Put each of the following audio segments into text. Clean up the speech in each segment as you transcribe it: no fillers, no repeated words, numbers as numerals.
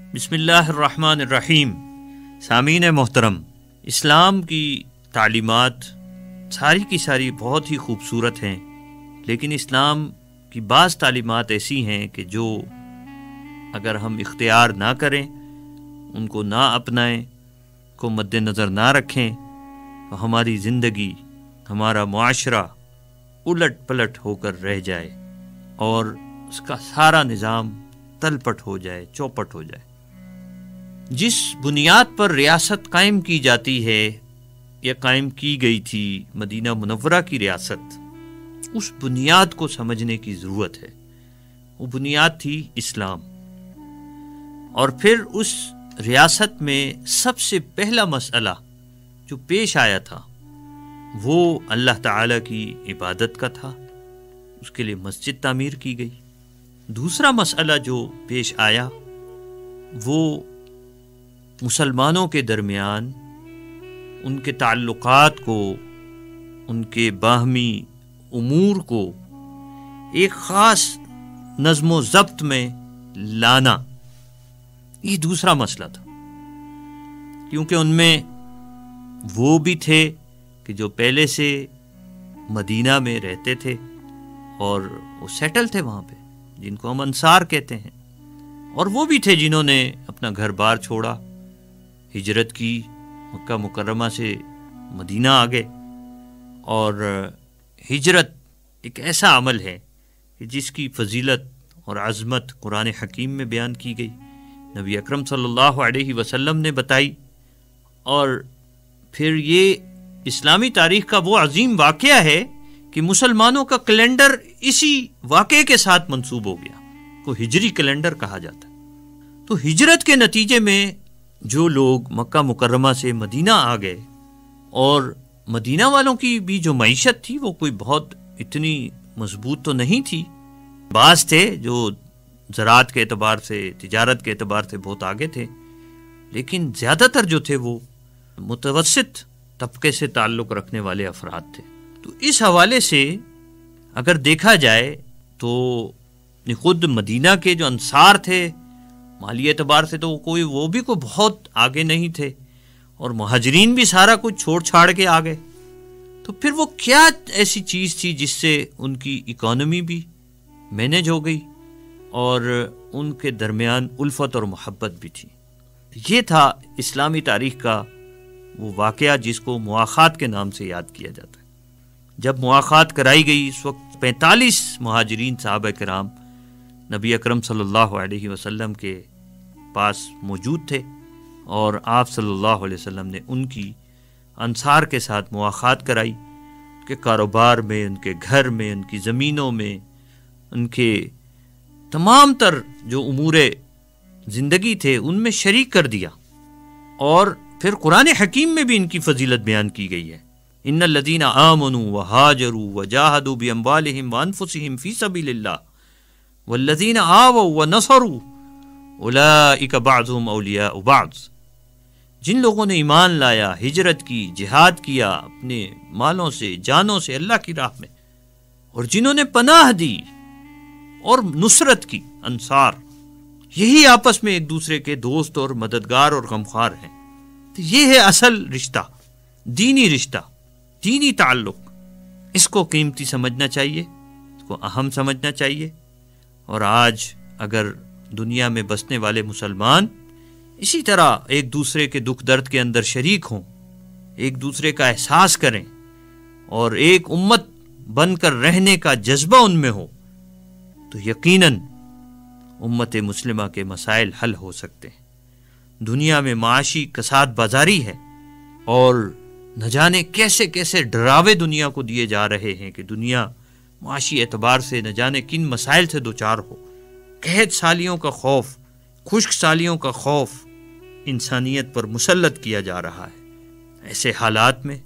بسم اللہ الرحمن الرحیم۔ سامعین محترم، اسلام کی تعلیمات ساری کی ساری بہت ہی خوبصورت ہیں، لیکن اسلام کی بعض تعلیمات ایسی ہیں کہ جو اگر ہم اختیار نہ کریں، ان کو نہ اپنائیں، کو مد نظر نہ رکھیں تو ہماری زندگی، ہمارا معاشرہ الٹ پلٹ ہو کر رہ جائے اور اس کا سارا نظام تل پٹ ہو جائے، چوپٹ ہو جائے۔ جس بنیاد پر ریاست قائم کی جاتی ہے یا قائم کی گئی تھی مدینہ منورہ کی ریاست، اس بنیاد کو سمجھنے کی ضرورت ہے۔ وہ بنیاد تھی اسلام، اور پھر اس ریاست میں سب سے پہلا مسئلہ جو پیش آیا تھا وہ اللہ تعالیٰ کی عبادت کا تھا، اس کے لیے مسجد تعمیر کی گئی۔ دوسرا مسئلہ جو پیش آیا وہ مسلمانوں کے درمیان ان کے تعلقات کو، ان کے باہمی امور کو ایک خاص نظم و ضبط میں لانا، یہ دوسرا مسئلہ تھا، کیونکہ ان میں وہ بھی تھے کہ جو پہلے سے مدینہ میں رہتے تھے اور وہ سیٹل تھے وہاں پہ، جن کو ہم انصار کہتے ہیں، اور وہ بھی تھے جنہوں نے اپنا گھر بار چھوڑا، ہجرت کی، مکہ مکرمہ سے مدینہ آ گئے۔ اور ہجرت ایک ایسا عمل ہے کہ جس کی فضیلت اور عظمت قرآن حکیم میں بیان کی گئی، نبی اکرم صلی اللہ علیہ وسلم نے بتائی، اور پھر یہ اسلامی تاریخ کا وہ عظیم واقعہ ہے کہ مسلمانوں کا کیلنڈر اسی واقعے کے ساتھ منسوب ہو گیا، کو ہجری کیلنڈر کہا جاتا ہے۔ تو ہجرت کے نتیجے میں جو لوگ مکہ مکرمہ سے مدینہ آ گئے، اور مدینہ والوں کی بھی جو معیشت تھی وہ کوئی بہت اتنی مضبوط تو نہیں تھی، بعض تھے جو زراعت کے اعتبار سے، تجارت کے اعتبار سے بہت آگے تھے، لیکن زیادہ تر جو تھے وہ متوسط طبقے سے تعلق رکھنے والے افراد تھے۔ تو اس حوالے سے اگر دیکھا جائے تو خود مدینہ کے جو انصار تھے، مالی اعتبار سے تو وہ بھی بہت آگے نہیں تھے، اور مہاجرین بھی سارا کچھ چھوڑ چھاڑ کے آ گئے۔ تو پھر وہ کیا ایسی چیز تھی جس سے ان کی اکانومی بھی مینج ہو گئی اور ان کے درمیان الفت اور محبت بھی تھی؟ یہ تھا اسلامی تاریخ کا وہ واقعہ جس کو مواخات کے نام سے یاد کیا جاتا ہے۔ جب مواخات کرائی گئی، اس وقت 45 مہاجرین صحابہ کرام نبی اکرم صلی اللہ علیہ وسلم کے پاس موجود تھے، اور آپ صلی اللہ علیہ وسلم نے ان کی انصار کے ساتھ مواخات کرائی کہ کاروبار میں، ان کے گھر میں، ان کی زمینوں میں، ان کے تمام تر جو امور زندگی تھے ان میں شریک کر دیا۔ اور پھر قرآن حکیم میں بھی ان کی فضیلت بیان کی گئی ہے، ان الذین آمنوا وہاجروا وجاہدوا باموالہم وانفسہم فی سبیل اللہ والذین آووا ونصروا اولئک بعضهم اولیاء بعض۔ جن لوگوں نے ایمان لایا، ہجرت کی، جہاد کیا اپنے مالوں سے، جانوں سے اللہ کی راہ میں، اور جنہوں نے پناہ دی اور نصرت کی، انصار، یہی آپس میں ایک دوسرے کے دوست اور مددگار اور غمخوار ہیں۔ تو یہ ہے اصل رشتہ، دینی رشتہ، دینی تعلق۔ اس کو قیمتی سمجھنا چاہیے، اس کو اہم سمجھنا چاہیے۔ اور آج اگر دنیا میں بسنے والے مسلمان اسی طرح ایک دوسرے کے دکھ درد کے اندر شریک ہوں، ایک دوسرے کا احساس کریں، اور ایک امت بن کر رہنے کا جذبہ ان میں ہو، تو یقیناً امت مسلمہ کے مسائل حل ہو سکتے ہیں۔ دنیا میں معاشی کساد بازاری ہے، اور نہ جانے کیسے کیسے ڈراوے دنیا کو دیے جا رہے ہیں کہ دنیا معاشی اعتبار سے نہ جانے کن مسائل سے دوچار ہو۔ قحط سالیوں کا خوف، خشک سالیوں کا خوف انسانیت پر مسلط کیا جا رہا ہے۔ ایسے حالات میں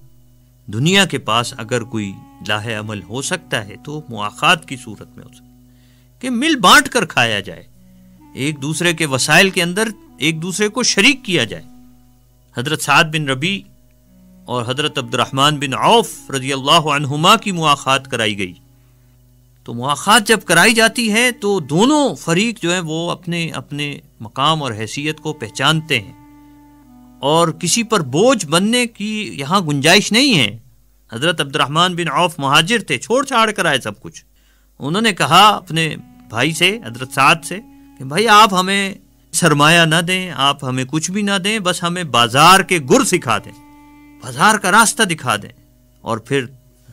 دنیا کے پاس اگر کوئی لاہ عمل ہو سکتا ہے تو مواخات کی صورت میں ہو سکتا ہے کہ مل بانٹ کر کھایا جائے، ایک دوسرے کے وسائل کے اندر ایک دوسرے کو شریک کیا جائے۔ حضرت سعد بن ربیع اور حضرت عبد الرحمن بن عوف رضی اللہ عنہما کی مواخات کرائی گئی تو مواخات جب کرائی جاتی ہے تو دونوں فریق جو ہیں وہ اپنے اپنے مقام اور حیثیت کو پہچانتے ہیں، اور کسی پر بوجھ بننے کی یہاں گنجائش نہیں ہے۔ حضرت عبد الرحمن بن عوف مہاجر تھے، چھوڑ چھاڑ کر آئے سب کچھ۔ انہوں نے کہا اپنے بھائی سے، حضرت سعد سے، کہ بھائی آپ ہمیں سرمایہ نہ دیں، آپ ہمیں کچھ بھی نہ دیں، بس ہمیں بازار کے گر سکھا دیں، بازار کا راستہ دکھا دیں۔ اور پھر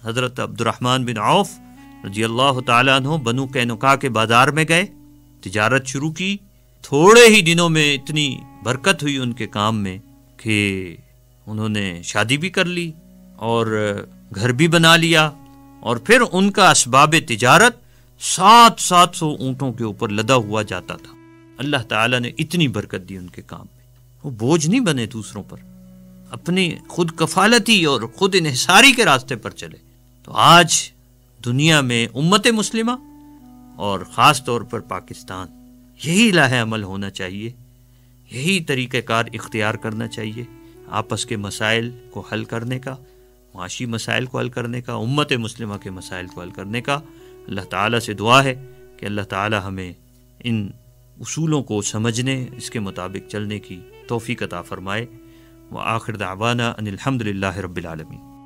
حضرت عبد الرحمن بن عوف رضی اللہ تعالیٰ عنہ بنو قینقاع کے بازار میں گئے، تجارت شروع کی۔ تھوڑے ہی دنوں میں اتنی برکت ہوئی ان کے کام میں کہ انہوں نے شادی بھی کر لی اور گھر بھی بنا لیا، اور پھر ان کا اسباب تجارت 700 اونٹوں کے اوپر لدا ہوا جاتا تھا۔ اللہ تعالیٰ نے اتنی برکت دی ان کے کام میں، وہ بوجھ نہیں بنے دوسروں پر، اپنی خود کفالتی اور خود انحصاری کے راستے پر چلے۔ تو آج دنیا میں امت مسلمہ اور خاص طور پر پاکستان، یہی لاہ عمل ہونا چاہیے، یہی طریقہ کار اختیار کرنا چاہیے، آپس کے مسائل کو حل کرنے کا، معاشی مسائل کو حل کرنے کا، امت مسلمہ کے مسائل کو حل کرنے کا۔ اللہ تعالیٰ سے دعا ہے کہ اللہ تعالیٰ ہمیں ان اصولوں کو سمجھنے، اس کے مطابق چلنے کی توفیق عطا فرمائے۔ وآخر دعوانا ان الحمد للہ رب العالمین۔